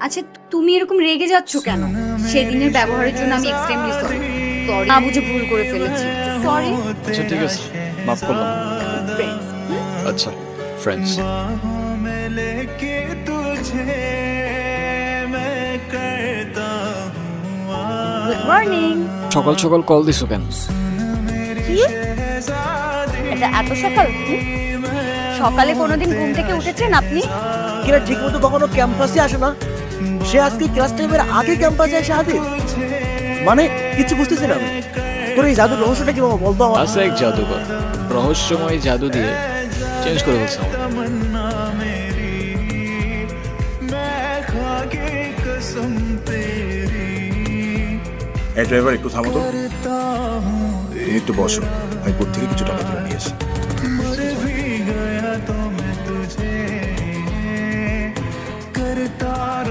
আচ্ছা, তুমি এরকম রেগে যাচ্ছ কেন? সেদিনের ব্যবহারের জন্য আমি এক্সট্রিমলি সরি। সরি, না বুঝে ভুল করে ফেলেছি। সরি। আচ্ছা ঠিক আছে, মাফ করলাম। ফ্রেন্ডস। আচ্ছা, ফ্রেন্ডস। Good morning. সকাল সকাল কল দিছো কেন? কি? এটা এত সকাল? সকালে কোনোদিন ঘুম থেকে উঠেছেন আপনি? কিরা ঠিক মতো কখনো ক্যাম্পাসে আসে না, সে আজকে ক্লাস টাইমের আগে ক্যাম্পাসে এসে হাজির। মানে কিছু বুঝতেছি না আমি। তোর এই জাদুর রহস্যটা কি বাবা বলতো আমার? আছে এক জাদুকর, রহস্যময় জাদু দিয়ে চেঞ্জ করে বলছে আমাকে। এই ড্রাইভার একটু থামো তো, তুমি একটু বসো, আমি বোর্ড থেকে কিছু টাকা তুলে নিয়ে আসি।